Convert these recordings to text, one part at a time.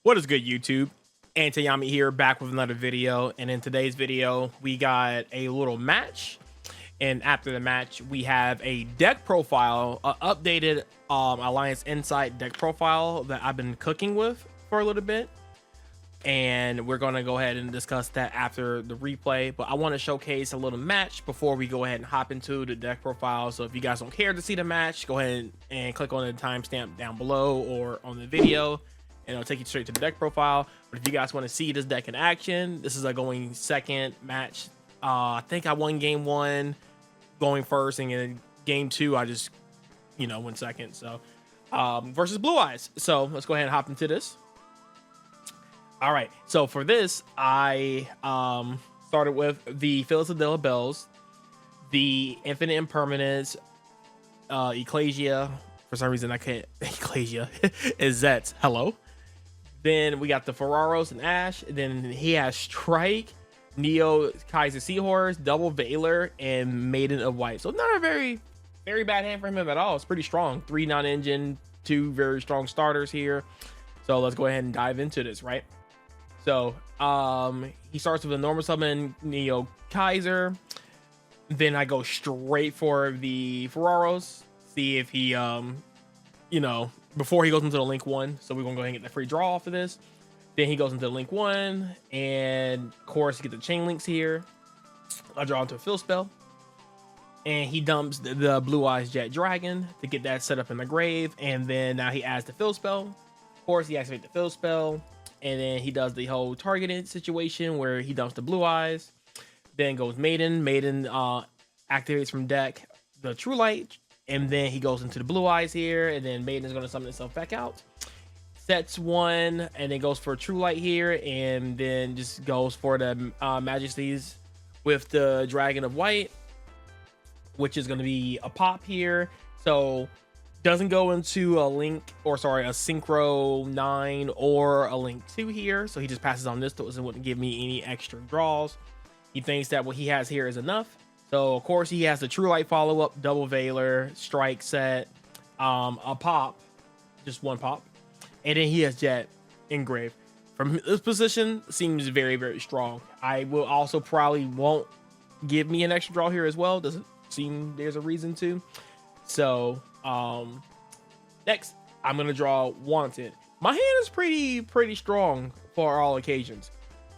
What is good, YouTube? Antayami here, back with another video. And in today's video, we got a little match. And after the match, we have a deck profile, updated Alliance Insight deck profile that I've been cooking with for a little bit. And we're going to go ahead and discuss that after the replay. But I want to showcase a little match before we go ahead and hop into the deck profile. So if you guys don't care to see the match, go ahead and click on the timestamp down below or on the video, and it'll take you straight to the deck profile. But if you guys want to see this deck in action, this is a going second match. I think I won game one going first, and in game two I just went second. So versus Blue Eyes. So let's go ahead and hop into this. All right, so for this, I started with the Fiendsmith Bells, the Infinite Impermanence, Ecclesia. For some reason, I can't. Ecclesia is Zets. Hello. Then we got the Ferraros and Ash. Then he has Strike, Neo Kaiser Seahorse, Double Veiler, and Maiden of White. So not a very bad hand for him at all. It's pretty strong. 3 non-engine, 2 very strong starters here. So let's go ahead and dive into this, right? So he starts with a normal summon Neo Kaiser. Then I go straight for the Ferraros. See if he before he goes into the link 1. So we're gonna go ahead and get the free draw off of this. Then he goes into link 1, and of course you get the chain links here. I draw into a fill spell, and he dumps the Blue Eyes Jet Dragon to get that set up in the grave. And then now he adds the fill spell. Of course, he activates the fill spell. And then he does the whole targeted situation where he dumps the Blue Eyes. Then goes Maiden. Maiden activates from deck the True Light. And then he goes into the Blue Eyes here. And then Maiden is going to summon itself back out. Sets 1. And then goes for True Light here. And then just goes for the Majesties with the Dragon of White, which is going to be a pop here. So doesn't go into a Synchro 9 or a Link 2 here. So he just passes on this, so it wouldn't give me any extra draws. He thinks that what he has here is enough. So of course he has the True Light follow-up, Double Veiler, Strike set, a pop, just 1 pop. And then he has Jet Engrave. From this position, seems very strong. I will also probably won't give me an extra draw here as well. Doesn't seem there's a reason to. So next I'm gonna draw Wanted. My hand is pretty strong for all occasions,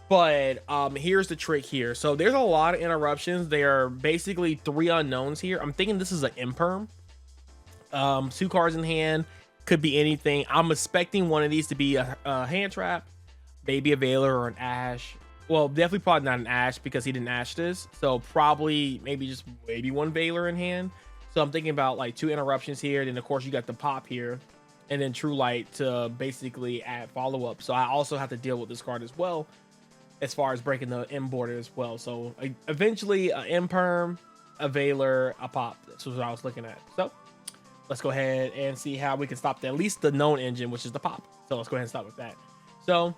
but here's the trick here. So there's a lot of interruptions. There are basically 3 unknowns here. I'm thinking this is an imperm. 2 cards in hand, could be anything. I'm expecting one of these to be a hand trap, maybe a Veiler or an Ash. Well, definitely probably not an Ash because he didn't Ash this, so probably maybe 1 Veiler in hand. So I'm thinking about like 2 interruptions here. Then of course you got the pop here, and then True Light to basically add follow-up. So I also have to deal with this card as well, as far as breaking the M border as well. So eventually a Imperm, a Veiler, a pop. That's what I was looking at. So let's go ahead and see how we can stop at least the known engine, which is the pop. So let's go ahead and start with that. So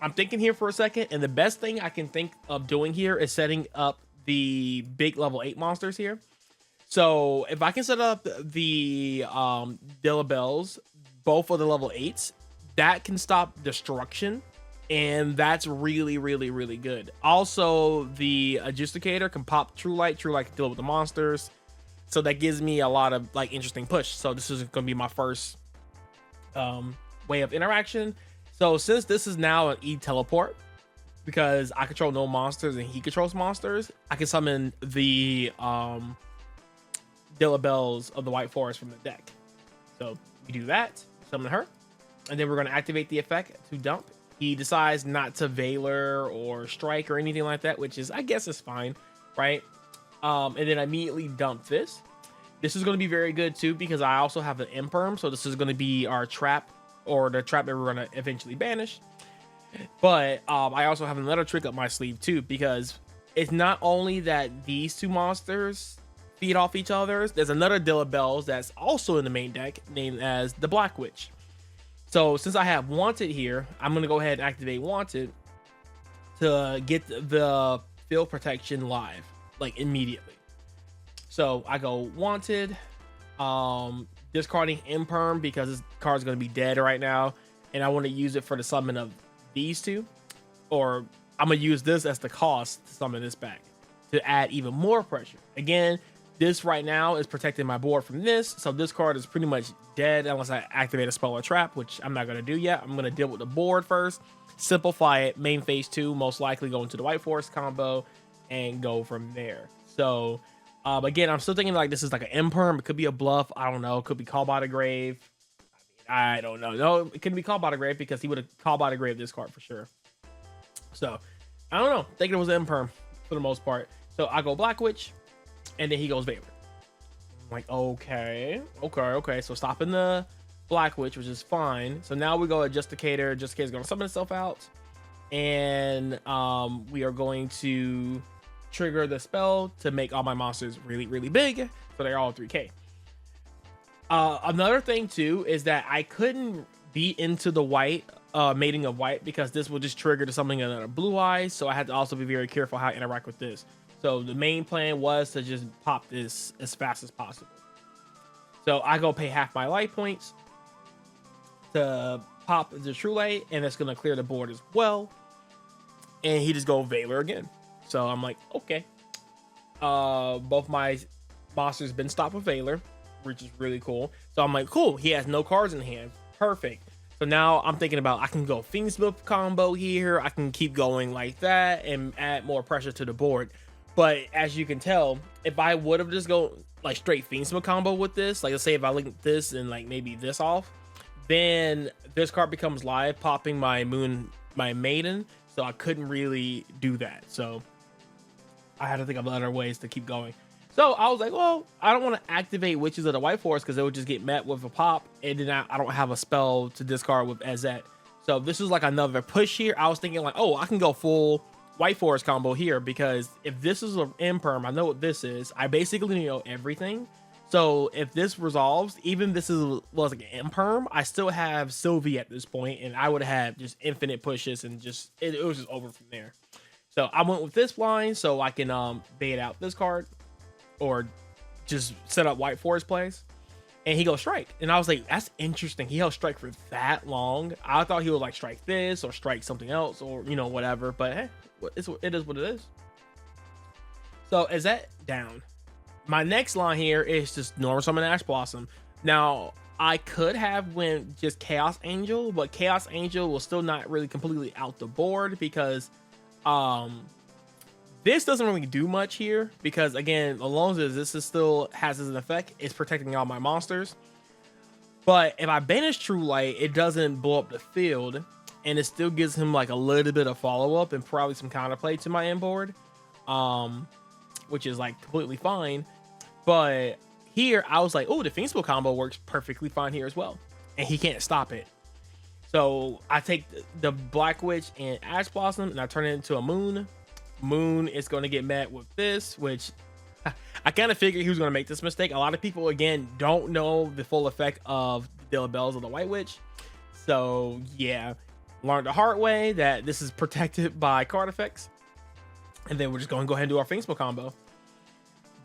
I'm thinking here for a second, and the best thing I can think of doing here is setting up the big level 8 monsters here. So if I can set up the Dilabels, both of the level 8s, that can stop destruction, and that's really good. Also, the Adjudicator can pop True Light. True Light can deal with the monsters, so that gives me a lot of like interesting push. So this is going to be my first way of interaction. So since this is now an E-teleport, because I control no monsters and he controls monsters, I can summon the Dilabels of the White Forest from the deck. So we do that, summon her, and then we're going to activate the effect to dump. He decides not to Veiler or Strike or anything like that, which is, I guess, is fine, right? And then I immediately dump this. This is going to be very good too, because I also have an Imperm, so this is going to be our trap, or the trap that we're going to eventually banish. But I also have another trick up my sleeve too, because it's not only that these 2 monsters feed off each other. There's another Dilabels that's also in the main deck named as the Black Witch. So since I have Wanted here, I'm going to go ahead and activate Wanted to get the field protection live, like immediately. So I go Wanted, discarding Imperm because this card's going to be dead right now. and I want to use it for the summon of these two, or I'm gonna use this as the cost to summon this back to add even more pressure. Again, this right now is protecting my board from this, so this card is pretty much dead unless I activate a spell or trap, which I'm not gonna do yet. I'm gonna deal with the board first, simplify it, main phase 2, most likely go into the White Forest combo, and go from there. So again, I'm still thinking like this is like an imperm. It could be a bluff. I don't know. It could be Call by the Grave. I don't know. No, it couldn't be Call by the Grave because he would have Call by the Grave this card for sure. So I don't know. Thinking it was an imperm for the most part. So I go Black Witch, and then he goes Veiler. I'm like, okay. So stopping the Black Witch, which is fine. So now we go Adjusticator. Adjusticator is going to summon itself out, and we are going to trigger the spell to make all my monsters really, really big, so they're all 3k. Another thing too is that I couldn't be into the white mating of white because this will just trigger to something another blue eyes, so I had to also be very careful how I interact with this. So the main plan was to just pop this as fast as possible. So I go pay half my life points to pop the True Light, and that's gonna clear the board as well. And he just go Veiler again. So I'm like, okay. Both my monsters been stopped with Veiler, which is really cool. So I'm like, cool. He has no cards in hand. Perfect. So now I'm thinking about I can go Fiendsmith combo here. I can keep going like that and add more pressure to the board. But as you can tell, if I would have just go like straight Fiendsmith combo with this, like let's say if I link this and like maybe this off, then this card becomes live, popping my maiden. So I couldn't really do that. So I had to think of other ways to keep going. So I was like, well, I don't want to activate Witches of the White Forest because it would just get met with a pop, and then I don't have a spell to discard with Azet. So this is like another push here. I was thinking like, oh, I can go full White Forest combo here because if this is an imperm, I know what this is. I basically know everything. So if this resolves, even this was like an imperm, I still have Sylvie at this point, and I would have just infinite pushes and just it was just over from there. So I went with this line so I can bait out this card or just set up White Forest plays, and he goes Strike. And I was like, that's interesting. He held Strike for that long. I thought he would like strike this or strike something else or, you know, whatever. But hey, it is what it is. So is that down? My next line here is just normal summon Ash Blossom. Now, I could have went just Chaos Angel, but Chaos Angel will still not really completely out the board because this doesn't really do much here because, again, as long as this is still has an effect, it's protecting all my monsters. But if I banish True Light, it doesn't blow up the field, and it still gives him like a little bit of follow-up and probably some counterplay to my end board, which is like completely fine. But here, I was like, oh, the Fiendsmith combo works perfectly fine here as well, and he can't stop it. So I take the Black Witch and Ash Blossom, and I turn it into a Moon. Moon is going to get met with this, which I kind of figured he was going to make this mistake. A lot of people, again, don't know the full effect of the Bells of the White Witch. So yeah, learned the hard way that this is protected by card effects. And then we're just going to go ahead and do our Fiendsmith combo.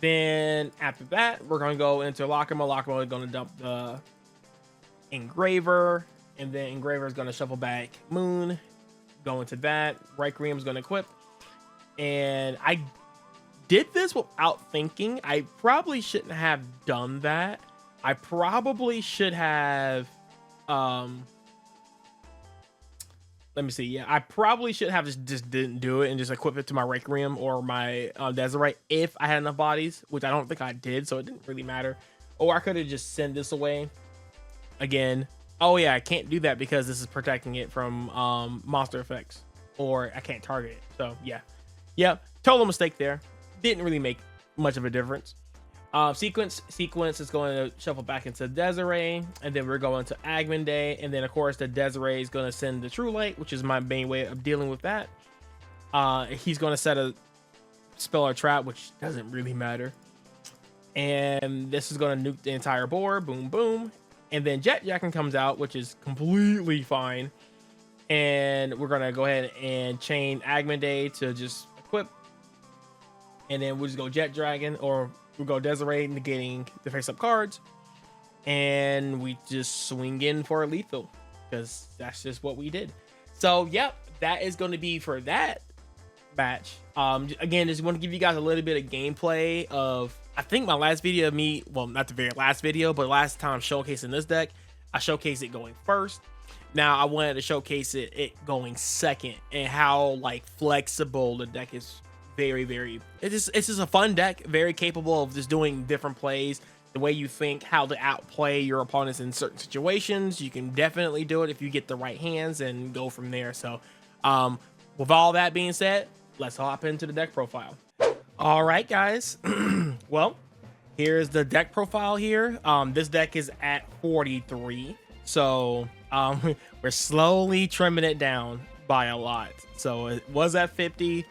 Then after that, we're going to go into Lockamo. Lockamo is going to dump the Engraver, and then Engraver is going to shuffle back Moon. Go into that. Requiem is going to equip. And I did this without thinking. I probably shouldn't have done that. I probably should have let me see. Yeah, I probably should have just didn't do it and just equip it to my Requiem or my Desiree if I had enough bodies, which I don't think I did, so it didn't really matter. Or I could have just sent this away again. Oh yeah, I can't do that because this is protecting it from monster effects, or I can't target it. So yeah, total mistake there. Didn't really make much of a difference. Sequence is going to shuffle back into Desiree, and then we're going to Agman Day, and then of course the Desiree is going to send the True Light, which is my main way of dealing with that. He's going to set a spell or trap, which doesn't really matter, and this is going to nuke the entire board. Boom boom. And then Jet Jacking comes out, which is completely fine, and we're going to go ahead and chain Agman Day to just equip, and then we'll just go Jet Dragon, or we'll go Desiree negating the face-up cards, and we just swing in for a lethal because that's just what we did. So yep, that is going to be for that match. Again, just want to give you guys a little bit of gameplay of, I think my last video of me, well, not the very last video, but last time showcasing this deck, I showcased it going first. Now I wanted to showcase it going second, and how like flexible the deck is. It's just a fun deck, very capable of just doing different plays. The way you think how to outplay your opponents in certain situations, you can definitely do it if you get the right hands and go from there. So with all that being said, let's hop into the deck profile. All right, guys. Well, here's the deck profile here. This deck is at 43, so we're slowly trimming it down by a lot. So it was at 50,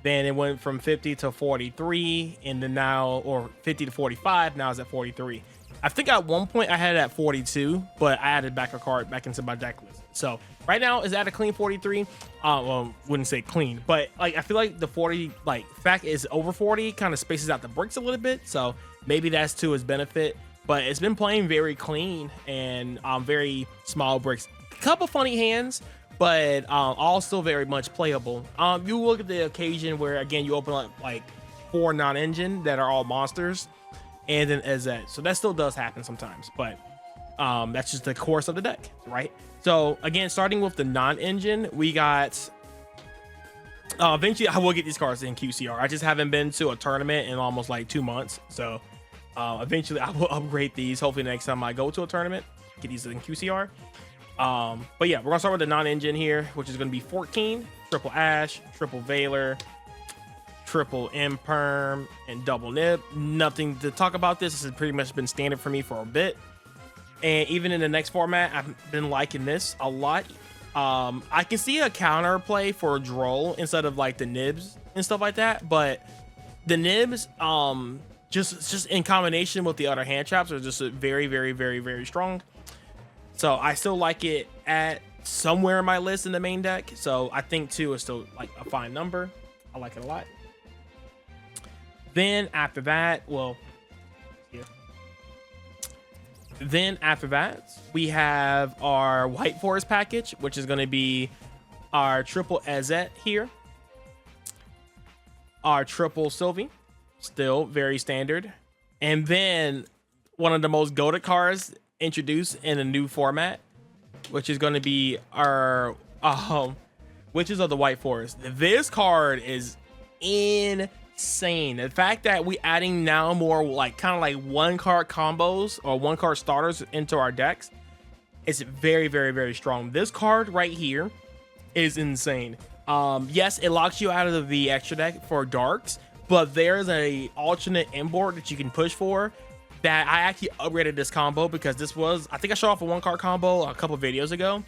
then it went from 50 to 43, and then now, or 50 to 45, now it's at 43. I think at one point I had it at 42, but I added back a card back into my deck list. So right now is at a clean 43. Well, wouldn't say clean, but like I feel like the 40 like fact is over 40 kind of spaces out the bricks a little bit, so maybe that's to his benefit. But it's been playing very clean and very small bricks. Couple funny hands, but all still very much playable. You look at the occasion where again you open up like 4 non-engine that are all monsters, and then as that, so that still does happen sometimes, but that's just the course of the deck, right? So again, starting with the non-engine, we got eventually I will get these cards in QCR. I just haven't been to a tournament in almost like 2 months, so eventually I will upgrade these. Hopefully next time I go to a tournament, get these in QCR. But yeah, we're gonna start with the non-engine here, which is gonna be 14, triple Ash, triple Veiler, triple Imperm, and double Nib. Nothing to talk about. This has pretty much been standard for me for a bit, and even in the next format I've been liking this a lot. I can see a counter play for Droll instead of like the Nibs and stuff like that, but the Nibs just in combination with the other hand traps are just very strong. So I still like it at somewhere in my list in the main deck. So I think 2 is still like a fine number. I like it a lot. Then after that, well, yeah. Then after that, we have our White Forest package, which is going to be our triple Azet here. Our triple Sylvie, still very standard. And then one of the most goated cards introduced in a new format, which is going to be our Witches of the White Forest. This card is insane. The fact that we adding now more like kind of like 1-card combos or 1-card starters into our decks is very strong. This card right here is insane. Yes, it locks you out of the extra deck for darks, but there's a alternate import that you can push for that I actually upgraded this combo, because this was, I think I showed off a 1-card combo a couple videos ago.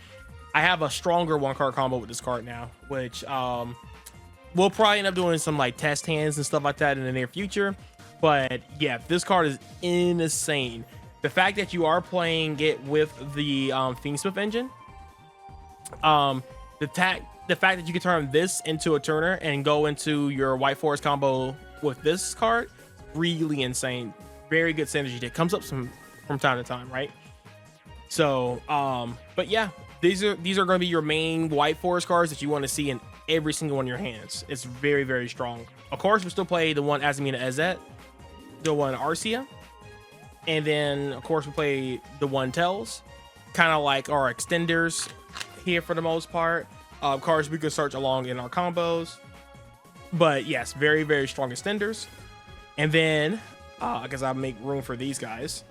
I have a stronger 1-card combo with this card now, which we'll probably end up doing some like test hands and stuff like that in the near future. But yeah, this card is insane. The fact that you are playing it with the Fiendsmith engine, the fact that you can turn this into a turner and go into your White Forest combo with this card, really insane. Very good synergy that comes up from time to time, right? So but yeah, these are going to be your main White Forest cards that you want to see in every single one of your hands. It's very strong. Of course, we still play the one Azamina Azet, the one Arcia, and then of course we play the one Tells, kind of like our extenders here for the most part. Cards we could search along in our combos, but yes, very strong extenders. And then I guess I'll make room for these guys,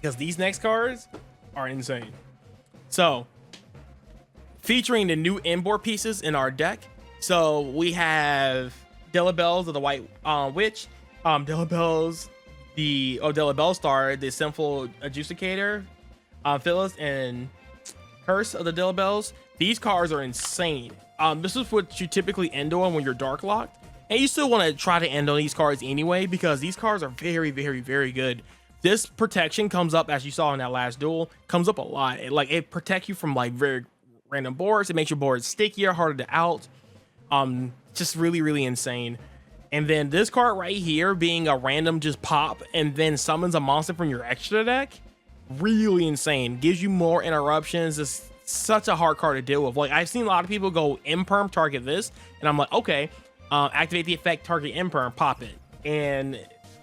because these next cards are insane. So featuring the new import pieces in our deck, so we have Delibels of the White Witch, Delibels, the Delibel Star, the Sinful Adjudicator, Phyllis, and Curse of the Delibels. These cards are insane. This is what you typically end on when you're dark locked, and you still want to try to end on these cards anyway, because these cards are very good. This protection comes up, as you saw in that last duel, comes up a lot. It protects you from like very random boards. It makes your board stickier, harder to out. Just really insane. And then this card right here being a random just pop and then summons a monster from your extra deck really insane. Gives you more interruptions. It's such a hard card to deal with. Like, I've seen a lot of people go imperm, target this, and I'm like, okay, activate the effect, target imperm, pop it, and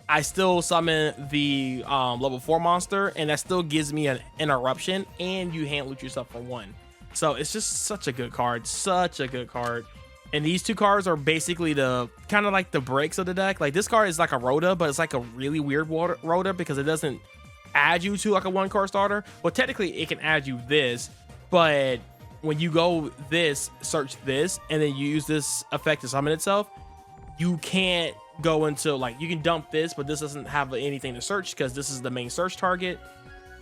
I still summon the level 4 monster, and that still gives me an interruption, and you hand loot yourself for 1. So it's just such a good card, such a good card. And these two cards are basically the kind of like the breaks of the deck. Like, this card is like a Rhoda, but it's like a really weird Rhoda because it doesn't add you to like a 1-card starter. Well, technically it can add you this, but when you go this, search this, and then you use this effect to summon itself, you can't go into, like, you can dump this, but this doesn't have anything to search because this is the main search target.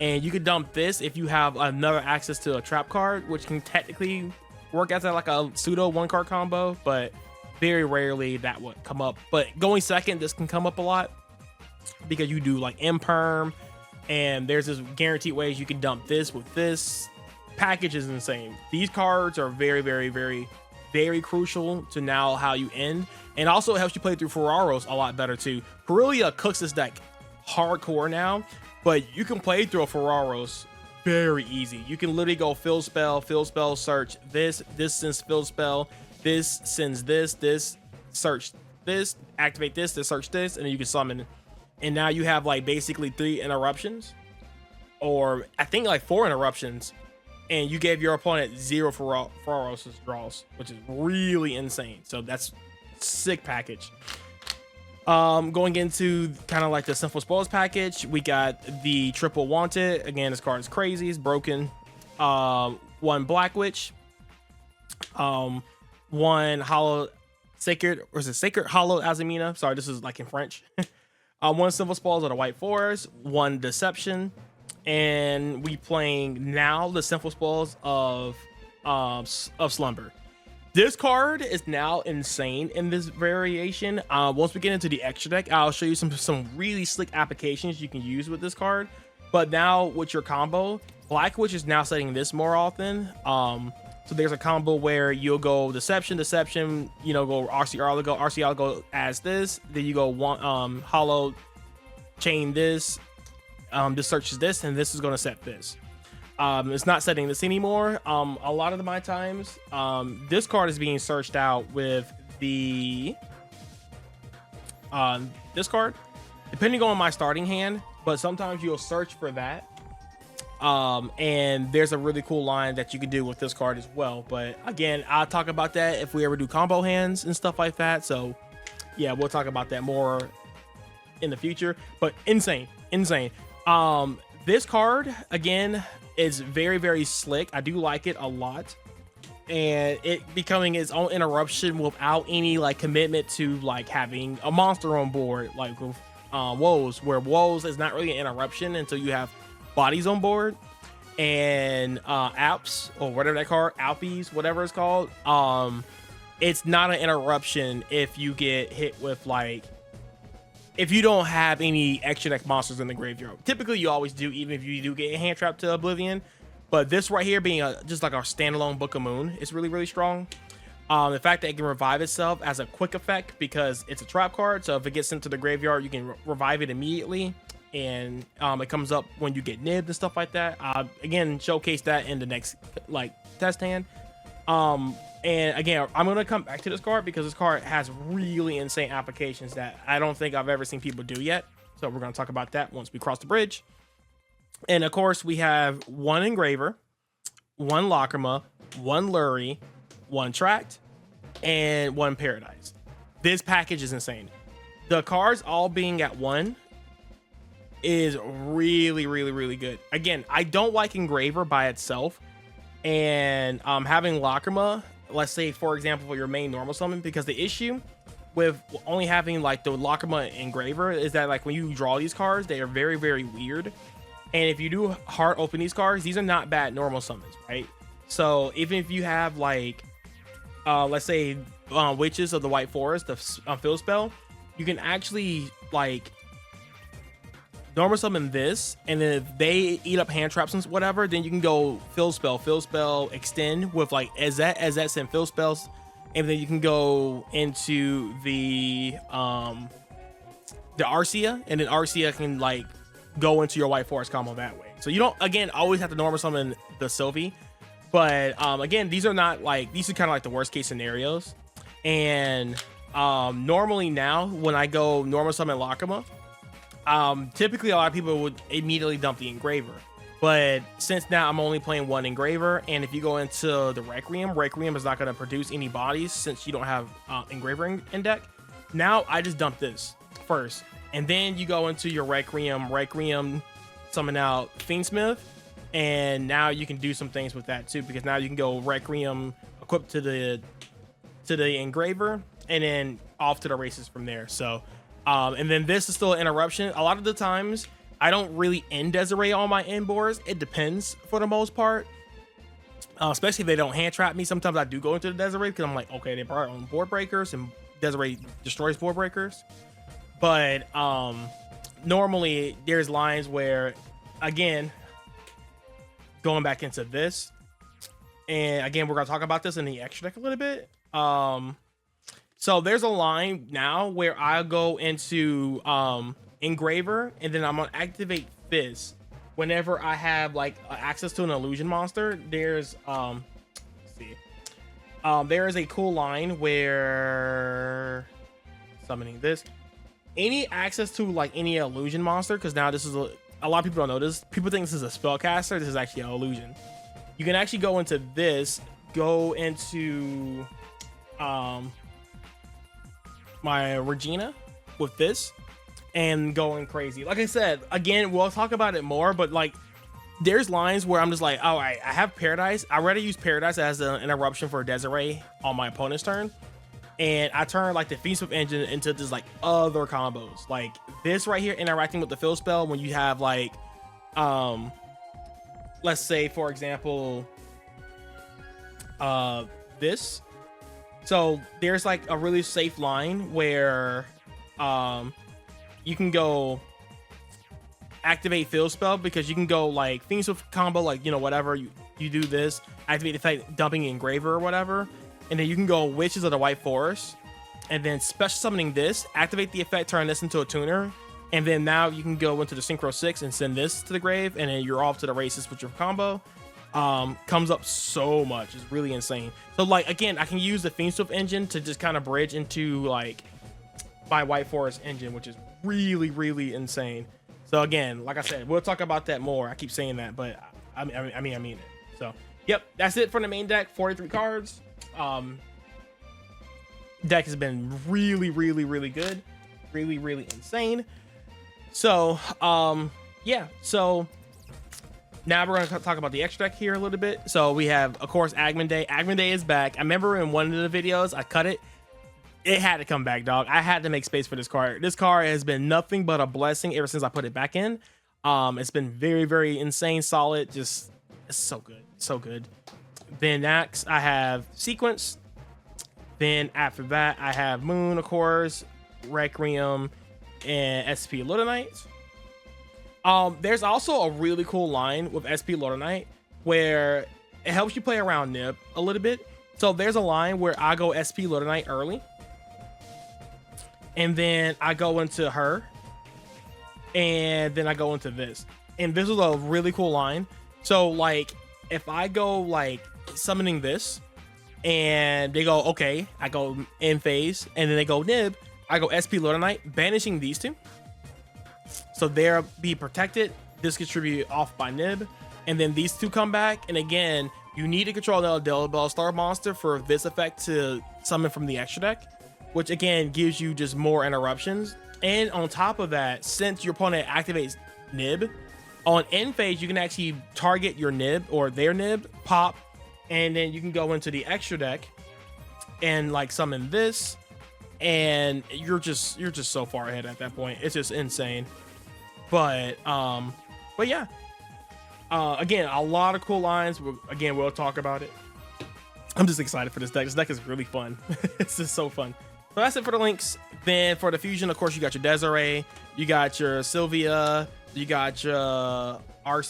And you could dump this if you have another access to a trap card, which can technically work as like a pseudo 1-card combo, but very rarely that would come up. But going second, this can come up a lot because you do like imperm, and there's this guaranteed ways you can dump this with this. Package is insane. These cards are very, very, very, very crucial to now how you end, and also it helps you play through Ferraros a lot better too. Perilia cooks this deck hardcore now, but you can play through a Ferraros very easy. You can literally go fill spell, search this sends fill spell, this sends this search this, activate this to search this, and then you can summon. And now you have like basically 3 interruptions, or I think like 4 interruptions, and you gave your opponent 0 Ferraros draws, which is really insane. So that's sick package. Going into kind of like the simple spoils package, we got the triple wanted. Again, this card is crazy, it's broken. 1 Black Witch, 1 hollow sacred, or is it sacred hollow Azamina? Sorry, this is like in French. 1 simple spoils of the white forest, 1 deception, and we playing now the simple spoils of slumber. This card is now insane in this variation. Once we get into the extra deck, I'll show you some really slick applications you can use with this card. But now with your combo, Black Witch is now setting this more often. So there's a combo where you'll go deception, you know, go RC Oligo as this, then you go one hollow chain this, this searches this, and this is going to set this. It's not setting this anymore. A lot of my times, this card is being searched out with the this card, depending on my starting hand, but sometimes you'll search for that. And there's a really cool line that you can do with this card as well. But again, I'll talk about that if we ever do combo hands and stuff like that. So yeah, we'll talk about that more in the future. But insane. This card again is very, very slick. I do like it a lot, and it becoming its own interruption without any like commitment to like having a monster on board, like with woes, where woes is not really an interruption until you have bodies on board, and Alps, or whatever that card, Alpies, whatever it's called, it's not an interruption if you get hit with like, if you don't have any extra deck monsters in the graveyard. Typically you always do, even if you do get a hand trapped to oblivion. But this right here being just like our standalone Book of Moon is really, really strong. The fact that it can revive itself as a quick effect because it's a trap card, so if it gets into the graveyard you can revive it immediately, and it comes up when you get nibbed and stuff like that. Again, showcase that in the next like test hand. And again, I'm going to come back to this card because this card has really insane applications that I don't think I've ever seen people do yet. So we're going to talk about that once we cross the bridge. And of course, we have 1 Engraver, 1 Lacrima, 1 Lurie, 1 Tract, and 1 Paradise. This package is insane. The cards all being at 1 is really, really, really good. Again, I don't like Engraver by itself. And having Lacrima, let's say for example for your main normal summon, because the issue with only having like the Lacrima Engraver is that like when you draw these cards, they are very, very weird. And if you do hard open these cards, these are not bad normal summons, right? So even if you have like let's say Witches of the White Forest, the fill spell, you can actually like normal summon this, and then if they eat up hand traps and whatever, then you can go fill spell, extend with like Azet send fill spells, and then you can go into the Arcia, and then Arcia can like go into your White Forest combo that way. So you don't, again, always have to normal summon the Sylvie. But again, these are not like, these are kind of like the worst case scenarios. And normally now when I go normal summon Lakuma, typically a lot of people would immediately dump the Engraver. But since now I'm only playing one Engraver, and if you go into the Requiem is not going to produce any bodies since you don't have Engraver in deck. Now I just dump this first, and then you go into your Requiem, summon out Fiendsmith, and now you can do some things with that too, because now you can go Requiem equipped to the Engraver, and then off to the races from there. So, and then this is still an interruption. A lot of the times, I don't really end Desiree on my end boards. It depends for the most part. Especially if they don't hand trap me. Sometimes I do go into the Desiree because I'm like, okay, they brought on board breakers and Desiree destroys board breakers. But normally there's lines where, again, going back into this, and again, we're gonna talk about this in the extra deck a little bit. So there's a line now where I go into Engraver, and then I'm gonna activate Fizz whenever I have like access to an illusion monster. There's let's see, there is a cool line where summoning this, any access to like any illusion monster, because now this is a lot of people don't know this. People think this is a spellcaster. This is actually an illusion. You can actually go into this, go into my Regina with this, and going crazy. Like I said, again, we'll talk about it more, but like there's lines where I'm just like, all right, I have Paradise. I rather use Paradise as an interruption for Desiree on my opponent's turn, and I turn like the Fiendsmith engine into just like other combos, like this right here, interacting with the fill spell when you have like let's say for example this. So there's like a really safe line where you can go activate fill spell, because you can go like Fiendsmith combo, like, you know, whatever, you do this, activate the effect, dumping Engraver or whatever, and then you can go Witches of the White Forest, and then special summoning this, activate the effect, turn this into a tuner, and then now you can go into the Synchro 6 and send this to the grave, and then you're off to the races with your combo. Comes up so much, it's really insane. So like, again, I can use the Fiendsmith engine to just kind of bridge into like my White Forest engine, which is really, really insane. So again, like I said, we'll talk about that more. I keep saying that, but I mean it. So yep, that's it for the main deck. 43 cards. Deck has been really, really, really good, really, really insane. So yeah, so now we're going to talk about the extra deck here a little bit. So we have, of course, Agman Day. Agman Day is back. I remember in one of the videos I cut it. It had to come back, dog. I had to make space for this card. This card has been nothing but a blessing ever since I put it back in. It's been very, very insane, solid. Just, it's so good, so good. Then next, I have Sequence. Then after that, I have Moon, of course, Requiem, and SP Little Knight. There's also a really cool line with SP Little Knight where it helps you play around Nib a little bit. So there's a line where I go SP Little Knight early, and then I go into her, and then I go into this. And this is a really cool line. So like, if I go like summoning this, and they go, okay, I go in phase, and then they go Nib, I go SP Little Knight, banishing these two. So they'll be protected. This gets tribute off by Nib, and then these two come back. And again, you need to control the Bell Star monster for this effect to summon from the extra deck, which again gives you just more interruptions. And on top of that, since your opponent activates Nib, on end phase you can actually target your Nib or their Nib, pop, and then you can go into the extra deck and like summon this, and you're just so far ahead at that point. It's just insane. But yeah, again, a lot of cool lines. Again, we'll talk about it. I'm just excited for this deck. This deck is really fun. It's just so fun. So that's it for the links. Then for the fusion, of course, you got your Desiree, you got your Sylvia, you got your RC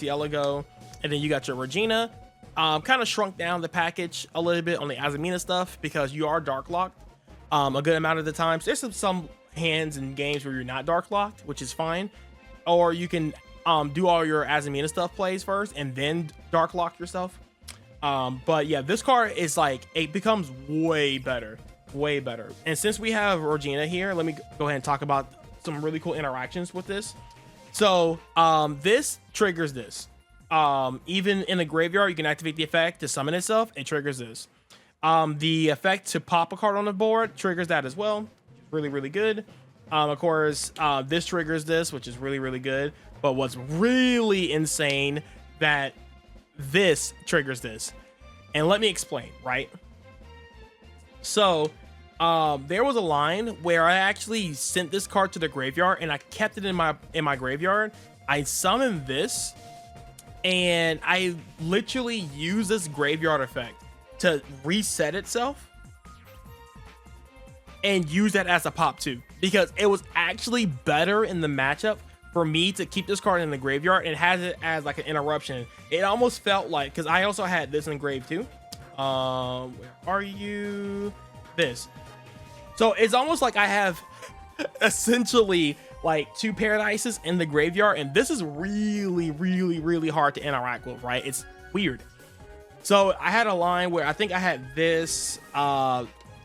Eligo, and then you got your Regina. Kind of shrunk down the package a little bit on the Azamina stuff because you are dark locked a good amount of the times. There's some hands and games where you're not dark locked, which is fine. Or you can do all your Azamina stuff plays first and then dark lock yourself. But yeah, this card is like, it becomes way better. And since we have Regina here, let me go ahead and talk about some really cool interactions with this. So this triggers this. Even in the graveyard, you can activate the effect to summon itself. It triggers this. The effect to pop a card on the board triggers that as well. Really good. Of course, this triggers this, which is really good. But what's really insane that this triggers this. And let me explain, right? So there was a line where I actually sent this card to the graveyard and I kept it in my graveyard. I summoned this and I literally used this graveyard effect to reset itself and use that as a pop too, because it was actually better in the matchup for me to keep this card in the graveyard and has it as like an interruption. It almost felt like, because I also had this engraved too. Where are you? This. So it's almost like I have essentially like 2 paradises in the graveyard, and this is really hard to interact with, right? It's weird. So I had a line where I think I had this,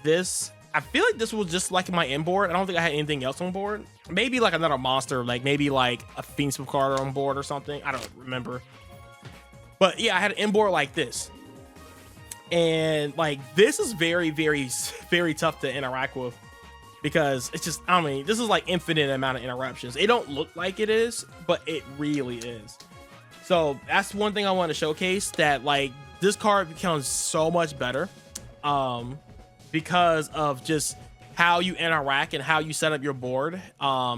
this. I feel like this was just like my inboard. I don't think I had anything else on board. Maybe like another monster, like maybe like a Fiendsmith card on board or something. I don't remember. But yeah, I had an inboard like this. And like, this is very tough to interact with because it's just, I mean, this is like infinite amount of interruptions. It don't look like it is, but it really is. So that's one thing I want to showcase, that like this card becomes so much better. Because of just how you interact and how you set up your board.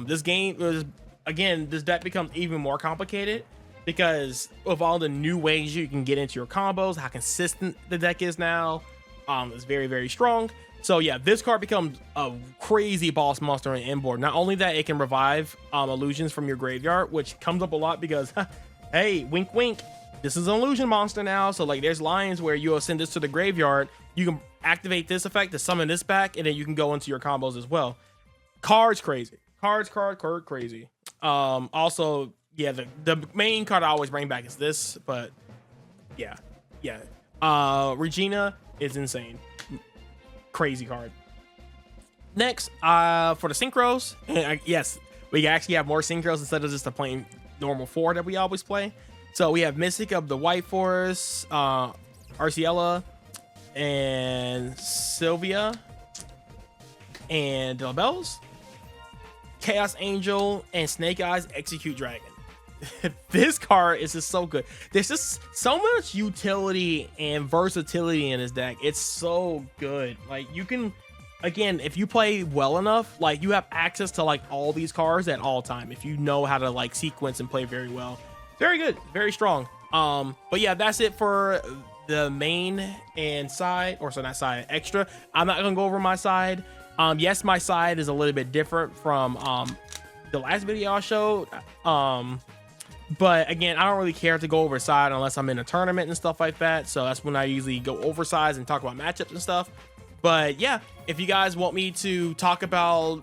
This game is, again, this deck becomes even more complicated because of all the new ways you can get into your combos, how consistent the deck is now. It's very strong. So yeah, this card becomes a crazy boss monster in inboard. Not only that, it can revive illusions from your graveyard, which comes up a lot because, hey, wink wink, this is an illusion monster now. So like, there's lines where you'll send this to the graveyard, you can activate this effect to summon this back, and then you can go into your combos as well. Cards crazy. Card crazy. Also, yeah, the main card I always bring back is this, but yeah. Regina is insane. Crazy card. Next, for the synchros, yes, we actually have more synchros instead of just the plain normal 4 that we always play. So we have Mystic of the White Forest, Arciella, and Sylvia, and Delbells, Chaos Angel, and Snake Eyes Execute Dragon. This card is just so good. There's just so much utility and versatility in this deck. It's so good. Like, you can, again, if you play well enough, like, you have access to like all these cards at all time if you know how to like sequence and play very well. Very good, very strong. But yeah, that's it for the main and side, or so not side, extra. I'm not gonna go over my side. Yes, my side is a little bit different from the last video I showed. But again, I don't really care to go over side unless I'm in a tournament and stuff like that. So that's when I usually go oversized and talk about matchups and stuff. But yeah, if you guys want me to talk about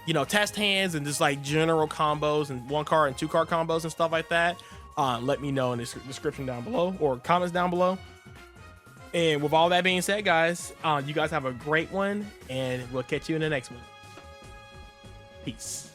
you know, test hands and just like general combos and 1-card and 2-card combos and stuff like that, let me know in the description down below or comments down below. And with all that being said, guys, you guys have a great one, and we'll catch you in the next one. Peace.